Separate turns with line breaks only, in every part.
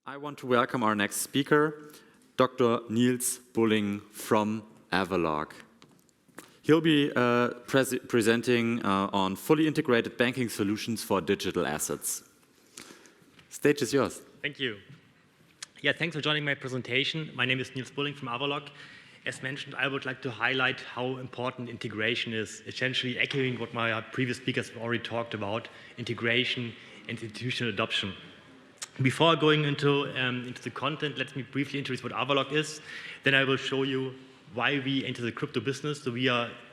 I want to welcome our next speaker, Dr. Nils Bulling from Avaloq. He'll be presenting on fully integrated banking solutions for digital assets. Stage is yours.
Thank you. Yeah, thanks for joining my presentation. My name is Nils Bulling from Avaloq. As mentioned, I would like to highlight how important integration is, essentially echoing what my previous speakers have already talked about, integration and institutional adoption. Before going into the content, let me briefly introduce what Avaloq is. Then I will show you why we enter the crypto business. So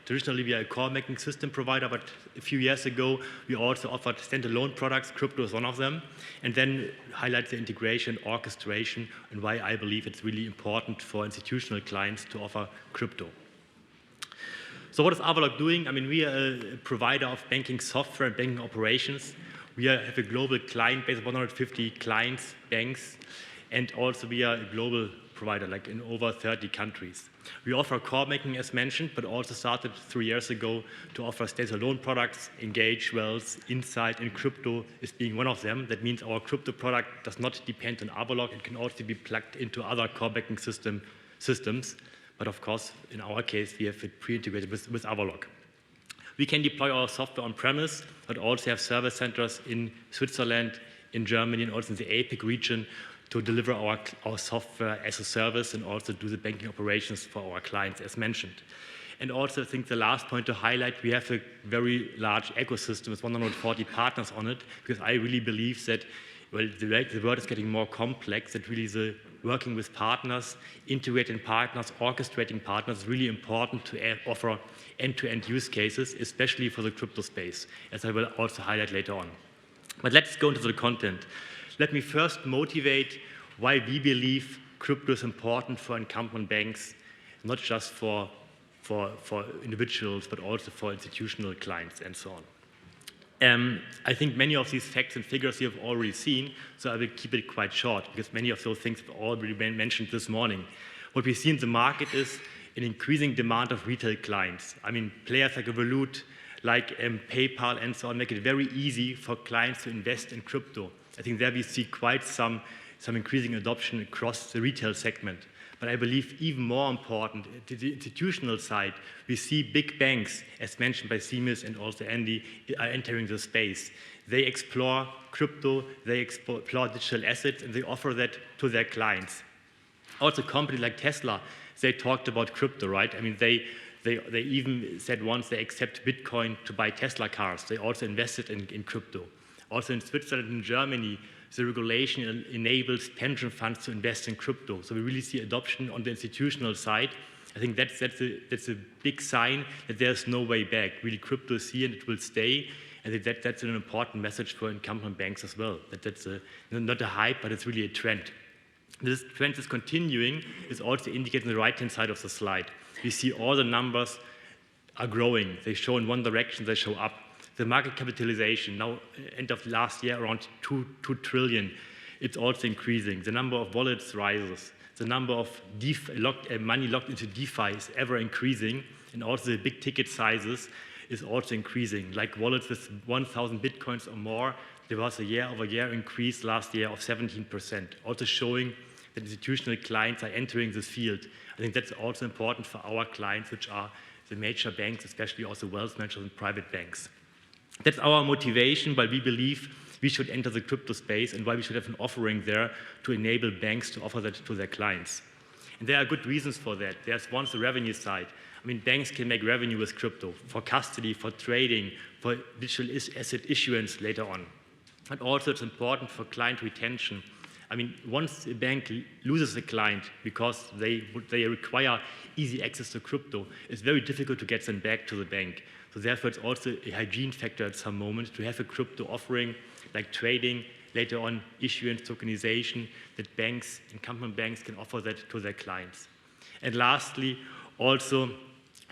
traditionally we are a core banking system provider, but a few years ago we also offered standalone products. Crypto is one of them. And then highlight the integration, orchestration, and why I believe it's really important for institutional clients to offer crypto. So what is Avaloq doing? I mean, we are a provider of banking software and banking operations. We have a global client base of 150 clients, banks, and also we are a global provider, like in over 30 countries. We offer core banking, as mentioned, but also started 3 years ago to offer standalone products, Engage, Wealth, Insight, and crypto is being one of them. That means our crypto product does not depend on Avaloq. It can also be plugged into other core banking systems. But of course, in our case, we have it pre-integrated with Avaloq. We can deploy our software on-premise, but also have service centers in Switzerland, in Germany, and also in the APAC region to deliver our software as a service and also do the banking operations for our clients, as mentioned. And also, I think the last point to highlight, we have a very large ecosystem with 140 partners on it, because I really believe that, well, the world is getting more complex, that really the working with partners, integrating partners, orchestrating partners is really important to offer end-to-end use cases, especially for the crypto space, as I will also highlight later on. But let's go into the content. Let me first motivate why we believe crypto is important for incumbent banks, not just for individuals, but also for institutional clients and so on. I think many of these facts and figures you have already seen, so I will keep it quite short, because many of those things have already been mentioned this morning. What we see in the market is an increasing demand of retail clients. I mean, players like Revolut, like PayPal and so on, make it very easy for clients to invest in crypto. I think there we see quite some increasing adoption across the retail segment. But I believe even more important, to the institutional side, we see big banks, as mentioned by Seamus and also Andy, are entering the space. They explore crypto, they explore digital assets, and they offer that to their clients. Also, companies like Tesla, they talked about crypto, right? I mean, they even said once they accept Bitcoin to buy Tesla cars. They also invested in crypto. Also in Switzerland and Germany, the regulation enables pension funds to invest in crypto. So we really see adoption on the institutional side. I think that's a big sign that there's no way back. Really, crypto is here and it will stay. And that's an important message for incumbent banks as well. That's not a hype, but it's really a trend. This trend is continuing, is also indicated on the right-hand side of the slide. We see all the numbers are growing. They show in one direction, they show up. The market capitalization, now end of last year, around 2 trillion. It's also increasing. The number of wallets rises. The number of money locked into DeFi is ever increasing. And also the big ticket sizes is also increasing. Like wallets with 1,000 Bitcoins or more, there was a year-over-year increase last year of 17%. Also showing that institutional clients are entering this field. I think that's also important for our clients, which are the major banks, especially also wealth managers and private banks. That's our motivation, why we believe we should enter the crypto space and why we should have an offering there to enable banks to offer that to their clients. And there are good reasons for that. There's one, the revenue side. I mean, banks can make revenue with crypto for custody, for trading, for digital asset issuance later on. And also it's important for client retention. I mean, once a bank loses a client because they require easy access to crypto, it's very difficult to get them back to the bank. So therefore, it's also a hygiene factor at some moment to have a crypto offering like trading, later on issuance, tokenization, that banks, incumbent banks can offer that to their clients. And lastly, also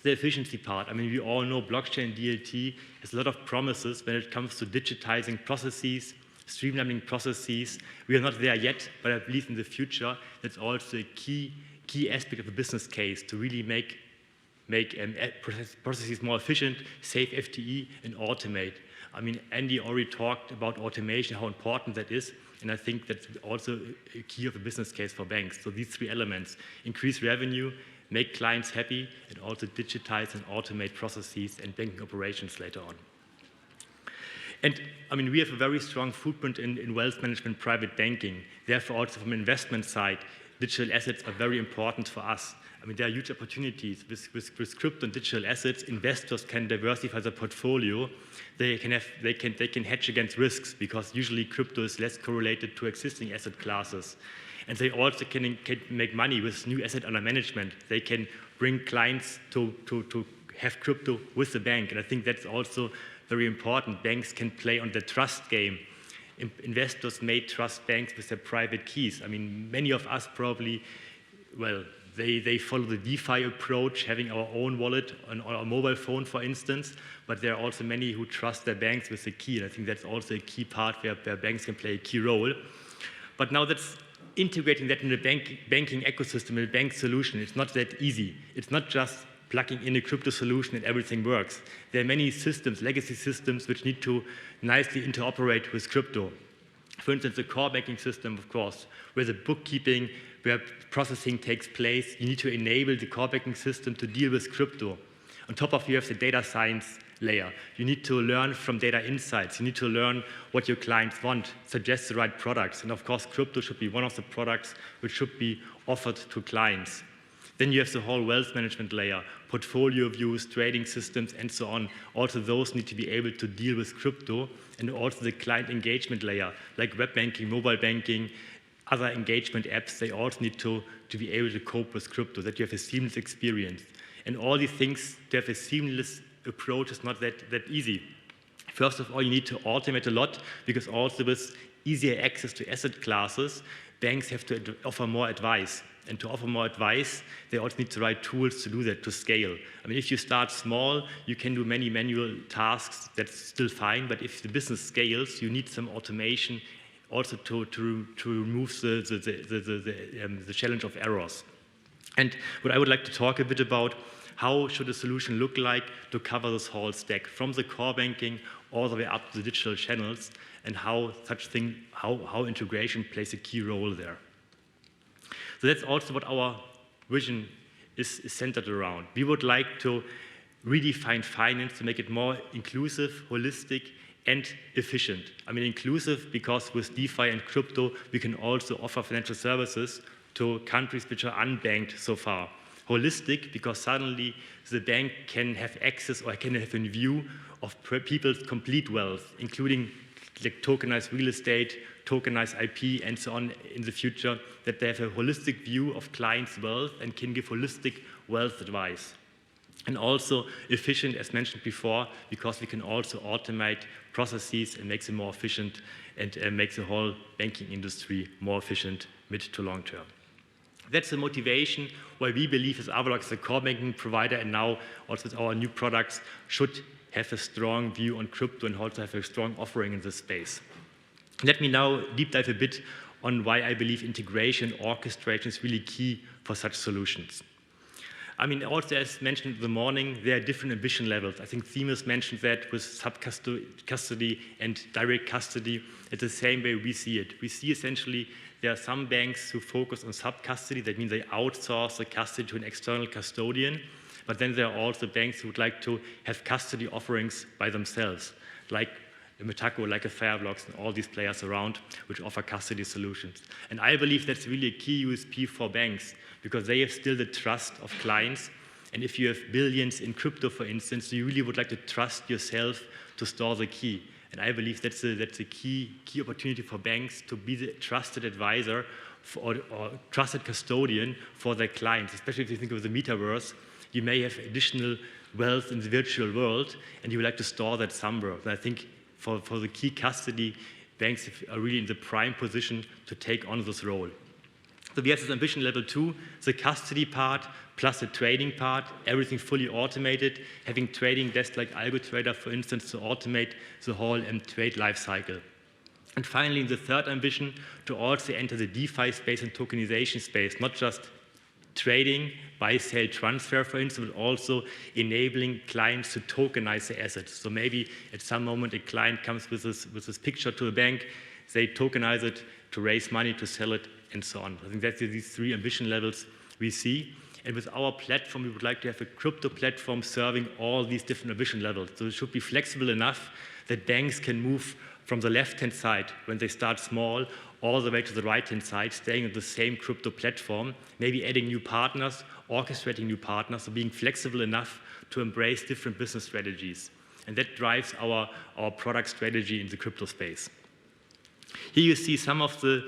the efficiency part. I mean, we all know blockchain DLT has a lot of promises when it comes to digitizing processes, streamlining processes. We are not there yet, but I believe in the future that's also a key aspect of the business case to really make processes more efficient, save FTE, and automate. I mean, Andy already talked about automation, how important that is. And I think that's also a key of a business case for banks. So these three elements: increase revenue, make clients happy, and also digitize and automate processes and banking operations later on. And I mean, we have a very strong footprint in wealth management, private banking. Therefore, also from investment side, digital assets are very important for us. I mean, there are huge opportunities. With crypto and digital assets, investors can diversify their portfolio. They can hedge against risks, because usually crypto is less correlated to existing asset classes. And they also can make money with new asset under management. They can bring clients to have crypto with the bank. And I think that's also very important. Banks can play on the trust game. Investors may trust banks with their private keys. I mean, many of us probably, well, they follow the DeFi approach, having our own wallet on our mobile phone, for instance, but there are also many who trust their banks with the key, and I think that's also a key part where banks can play a key role. But now that's integrating that in the banking ecosystem, in a bank solution. It's not that easy. It's not just plugging in a crypto solution and everything works. There are many systems, legacy systems, which need to nicely interoperate with crypto. For instance, the core banking system, of course, where the bookkeeping, where processing takes place, you need to enable the core banking system to deal with crypto. On top of you have the data science layer. You need to learn from data insights. You need to learn what your clients want, suggest the right products. And of course, crypto should be one of the products which should be offered to clients. Then you have the whole wealth management layer, portfolio views, trading systems, and so on. Also, those need to be able to deal with crypto, and also the client engagement layer, like web banking, mobile banking, other engagement apps. They also need to be able to cope with crypto, that you have a seamless experience. And all these things, to have a seamless approach is not that easy. First of all, you need to automate a lot, because also with easier access to asset classes, banks have to offer more advice. And to offer more advice, they also need the right tools to do that, to scale. I mean, if you start small, you can do many manual tasks, that's still fine, but if the business scales, you need some automation also to remove the challenge of errors. And what I would like to talk a bit about, how should a solution look like to cover this whole stack, from the core banking all the way up to the digital channels, and how integration plays a key role there. So that's also what our vision is centered around. We would like to redefine finance to make it more inclusive, holistic, and efficient. I mean, inclusive because with DeFi and crypto, we can also offer financial services to countries which are unbanked so far. Holistic because suddenly the bank can have access or can have a view of people's complete wealth, including like tokenized real estate, tokenized IP, and so on in the future, that they have a holistic view of clients' wealth and can give holistic wealth advice. And also efficient, as mentioned before, because we can also automate processes and make them more efficient and make the whole banking industry more efficient mid to long term. That's the motivation why we believe as Avaloq, as a core banking provider, and now also with our new products, should have a strong view on crypto and also have a strong offering in this space. Let me now deep dive a bit on why I believe integration, orchestration is really key for such solutions. I mean, also as mentioned in the morning, there are different ambition levels. I think Themis mentioned that with sub-custody and direct custody. It's the same way we see it. We see essentially there are some banks who focus on sub-custody. That means they outsource the custody to an external custodian. But then there are also banks who would like to have custody offerings by themselves, like a Metaco, like a Fireblocks, and all these players around which offer custody solutions. And I believe that's really a key USP for banks, because they have still the trust of clients. And if you have billions in crypto, for instance, you really would like to trust yourself to store the key. And I believe that's a key opportunity for banks to be the trusted advisor or trusted custodian for their clients, especially if you think of the metaverse. You may have additional wealth in the virtual world, and you would like to store that somewhere. And I think for the key custody, banks are really in the prime position to take on this role. So we have this ambition level 2, the custody part plus the trading part, everything fully automated, having trading desks like AlgoTrader, for instance, to automate the whole trade life cycle. And finally, the third ambition, to also enter the DeFi space and tokenization space, not just trading, buy, sell, transfer, for instance, but also enabling clients to tokenize their assets. So maybe at some moment a client comes with this picture to a bank, they tokenize it to raise money, to sell it, and so on. I think that's these three ambition levels we see. And with our platform, we would like to have a crypto platform serving all these different ambition levels. So it should be flexible enough that banks can move from the left-hand side when they start small all the way to the right-hand side, staying on the same crypto platform, maybe adding new partners, orchestrating new partners, so being flexible enough to embrace different business strategies. And that drives our product strategy in the crypto space. Here you see some of the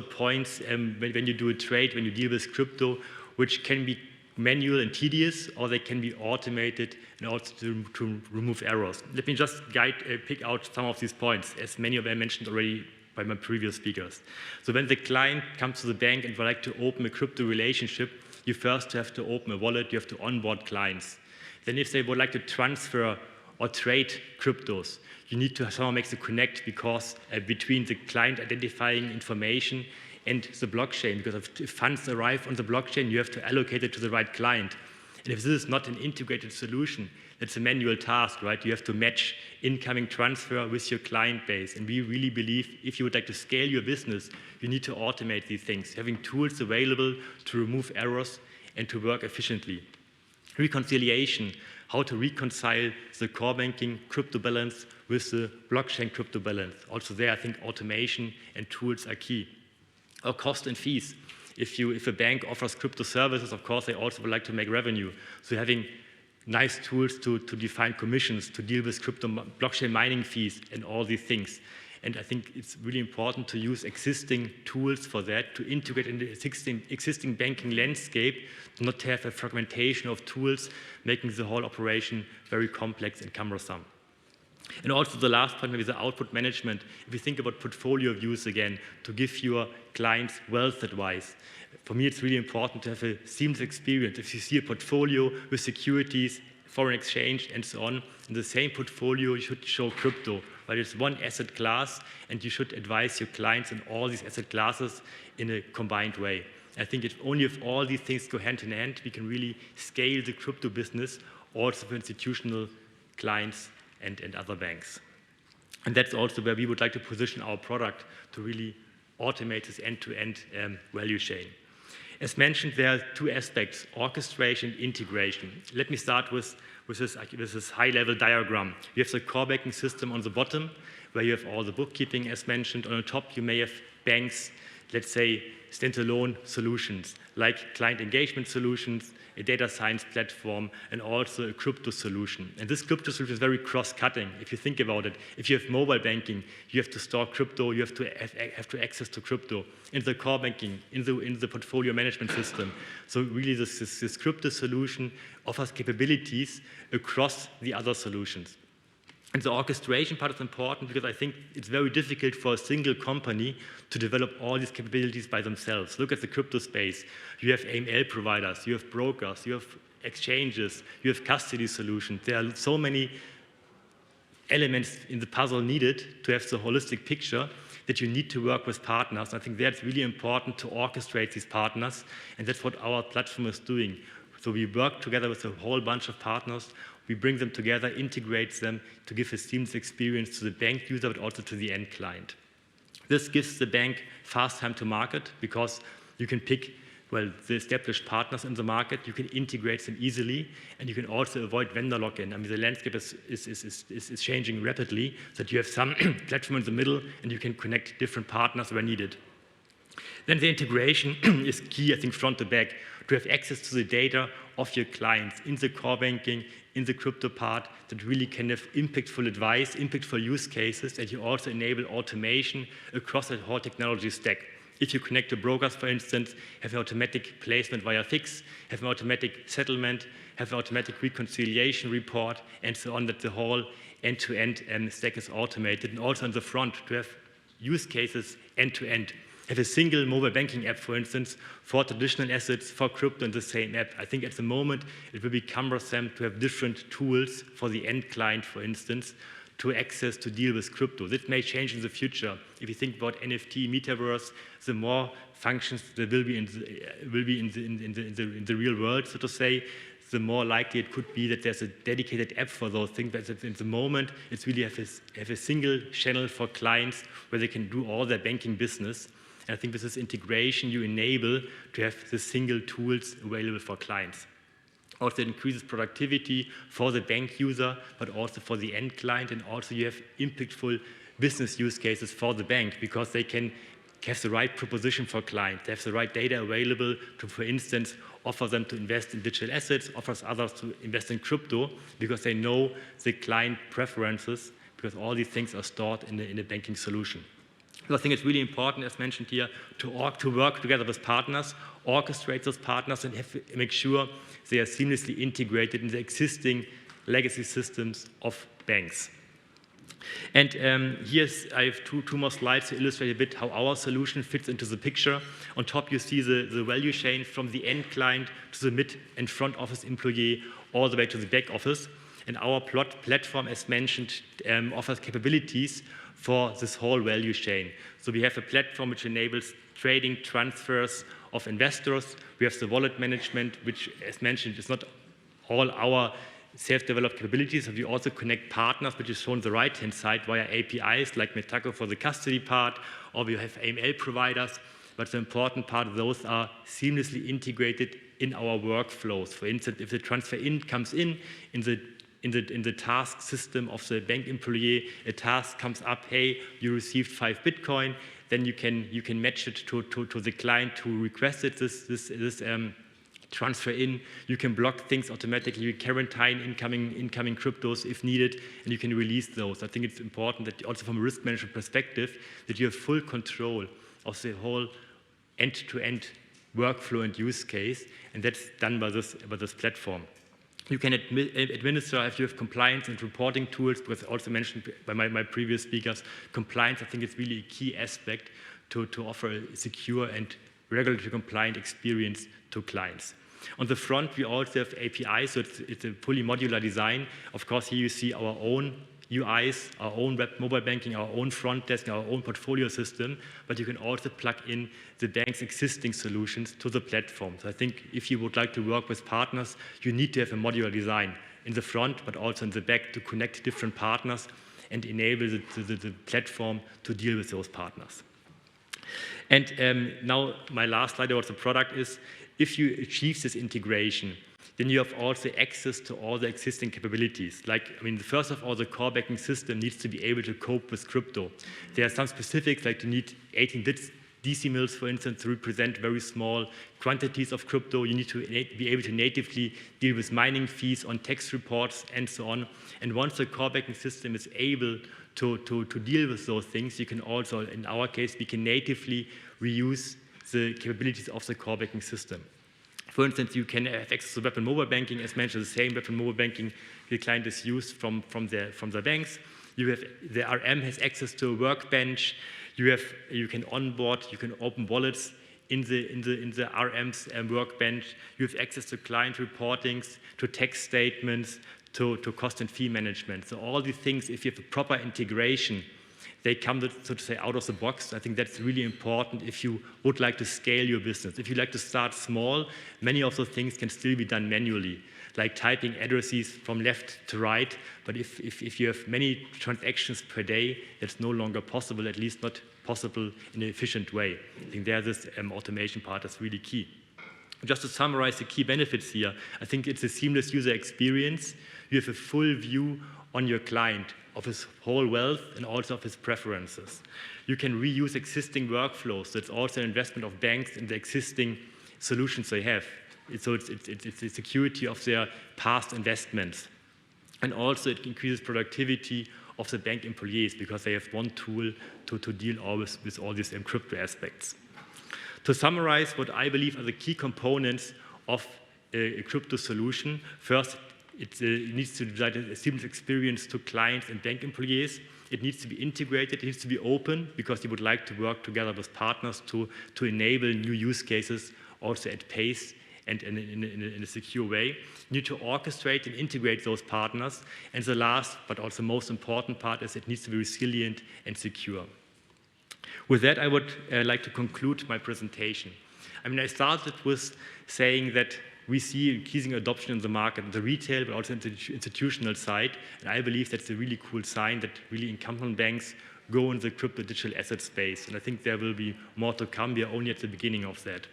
points when you do a trade, when you deal with crypto, which can be manual and tedious, or they can be automated and also to remove errors. Let me just pick out some of these points, as many of them mentioned already by my previous speakers. So when the client comes to the bank and would like to open a crypto relationship, you first have to open a wallet, you have to onboard clients. Then if they would like to transfer or trade cryptos, you need to somehow make the connect because between the client identifying information and the blockchain, because if funds arrive on the blockchain, you have to allocate it to the right client. And if this is not an integrated solution, it's a manual task, right? You have to match incoming transfer with your client base. And we really believe if you would like to scale your business, you need to automate these things, having tools available to remove errors and to work efficiently. Reconciliation, how to reconcile the core banking crypto balance with the blockchain crypto balance. Also there, I think automation and tools are key. Or cost and fees. If a bank offers crypto services, of course, they also would like to make revenue. So having nice tools to define commissions, to deal with crypto blockchain mining fees and all these things. And I think it's really important to use existing tools for that, to integrate in the existing banking landscape, not to have a fragmentation of tools, making the whole operation very complex and cumbersome. And also the last point, maybe the output management. If you think about portfolio views again, to give your clients wealth advice. For me, it's really important to have a seamless experience. If you see a portfolio with securities, foreign exchange, and so on, in the same portfolio, you should show crypto, but it's one asset class, and you should advise your clients in all these asset classes in a combined way. I think only if all these things go hand in hand, we can really scale the crypto business also for institutional clients and other banks. And that's also where we would like to position our product to really automate this end-to-end value chain. As mentioned, there are two aspects, orchestration, integration. Let me start with this high-level diagram. You have the core banking system on the bottom, where you have all the bookkeeping, as mentioned. On the top, you may have banks, let's say, standalone solutions, like client engagement solutions, a data science platform, and also a crypto solution. And this crypto solution is very cross-cutting. If you think about it, if you have mobile banking, you have to store crypto, you have to access to crypto. In the core banking, in the portfolio management system. So really this crypto solution offers capabilities across the other solutions. And the orchestration part is important because I think it's very difficult for a single company to develop all these capabilities by themselves. Look at the crypto space. You have AML providers, you have brokers, you have exchanges, you have custody solutions. There are so many elements in the puzzle needed to have the holistic picture that you need to work with partners. I think that's really important to orchestrate these partners, and that's what our platform is doing. So we work together with a whole bunch of partners. We bring them together, integrate them to give a seamless experience to the bank user, but also to the end client. This gives the bank fast time to market because you can pick, well, the established partners in the market, you can integrate them easily, and you can also avoid vendor lock-in. I mean, the landscape is changing rapidly, so that you have some platform in the middle, and you can connect different partners where needed. Then the integration is key, I think, front to back, to have access to the data of your clients in the core banking, in the crypto part, that really can have impactful advice, impactful use cases, and you also enable automation across the whole technology stack. If you connect to brokers, for instance, have an automatic placement via FIX, have an automatic settlement, have an automatic reconciliation report, and so on, that the whole end-to-end stack is automated. And also on the front, to have use cases end-to-end. Have a single mobile banking app, for instance, for traditional assets, for crypto in the same app. I think at the moment it will be cumbersome to have different tools for the end client, for instance, to access, to deal with crypto. This may change in the future. If you think about NFT, metaverse, the more functions there will be in the real world, so to say, the more likely it could be that there's a dedicated app for those things. But in the moment, it's really have a single channel for clients where they can do all their banking business. And I think with this integration, you enable to have the single tools available for clients. Also, it increases productivity for the bank user, but also for the end client. And also, you have impactful business use cases for the bank because they can have the right proposition for clients. They have the right data available to, for instance, offer them to invest in digital assets, offers others to invest in crypto because they know the client preferences because all these things are stored in the banking solution. So I think it's really important, as mentioned here, to work together with partners, orchestrate those partners, and make sure they are seamlessly integrated in the existing legacy systems of banks. And I have two more slides to illustrate a bit how our solution fits into the picture. On top, you see the value chain from the end client to the mid and front office employee, all the way to the back office. And our platform, as mentioned, offers capabilities for this whole value chain. So we have a platform which enables trading transfers of investors. We have the wallet management, which, as mentioned, is not all our self-developed capabilities. We also connect partners, which is shown on the right-hand side via APIs like Metaco for the custody part, or we have AML providers. But the important part of those are seamlessly integrated in our workflows. For instance, if the transfer comes in the task system of the bank employee, a task comes up, hey, you received 5 Bitcoin, then you can match it to the client who requested this transfer in. You can block things automatically. You quarantine incoming cryptos if needed, and you can release those. I think it's important that also from a risk management perspective, that you have full control of the whole end-to-end workflow and use case, and that's done by this platform. You can administer if you have compliance and reporting tools, because also mentioned by my previous speakers, compliance, I think it's really a key aspect to offer a secure and regulatory compliant experience to clients. On the front, we also have APIs, so it's a fully modular design. Of course, here you see our own UIs, our own web mobile banking, our own front desk, our own portfolio system, but you can also plug in the bank's existing solutions to the platform. So I think if you would like to work with partners, you need to have a modular design in the front, but also in the back to connect different partners and enable the platform to deal with those partners. And now my last slide about the product is, if you achieve this integration, then you have also access to all the existing capabilities. Like, I mean, first of all, the core banking system needs to be able to cope with crypto. There are some specifics, like you need 18-bit decimals, for instance, to represent very small quantities of crypto. You need to be able to natively deal with mining fees on tax reports and so on. And once the core banking system is able to deal with those things, you can also, in our case, we can natively reuse the capabilities of the core banking system. For instance, you can have access to web and mobile banking, as mentioned, the same web and mobile banking the client is used from the banks. You have the RM has access to a workbench. You can onboard, you can open wallets in the RM's workbench. You have access to client reportings, to tax statements, to cost and fee management. So all these things, if you have a proper integration, they come, so to say, out of the box. I think that's really important if you would like to scale your business. If you like to start small, many of those things can still be done manually, like typing addresses from left to right. But if you have many transactions per day, that's no longer possible, at least not possible in an efficient way. I think there this automation part is really key. Just to summarize the key benefits here, I think it's a seamless user experience. You have a full view on your client of his whole wealth and also of his preferences. You can reuse existing workflows. That's also an investment of banks in the existing solutions they have. So it's the security of their past investments. And also it increases productivity of the bank employees because they have one tool to deal always with all these crypto aspects. To summarize what I believe are the key components of a crypto solution, first, it needs to provide a seamless experience to clients and bank employees. It needs to be integrated. It needs to be open because you would like to work together with partners to enable new use cases also at pace and in a secure way. You need to orchestrate and integrate those partners. And the last, but also most important part is it needs to be resilient and secure. With that, I would like to conclude my presentation. I mean, I started with saying that we see increasing adoption in the market, the retail, but also in the institutional side. And I believe that's a really cool sign that really incumbent banks go in the crypto digital asset space. And I think there will be more to come. We are only at the beginning of that.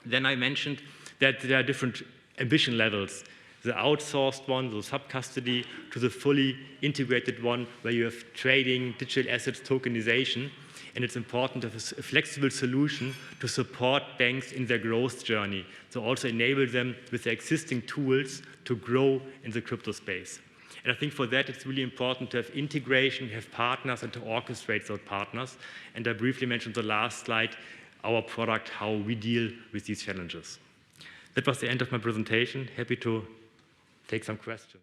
Then I mentioned that there are different ambition levels. The outsourced one, the sub-custody, to the fully integrated one where you have trading, digital assets, tokenization. And it's important to have a flexible solution to support banks in their growth journey. So also enable them with their existing tools to grow in the crypto space. And I think for that, it's really important to have integration, have partners, and to orchestrate those partners. And I briefly mentioned the last slide, our product, how we deal with these challenges. That was the end of my presentation. Happy to take some questions.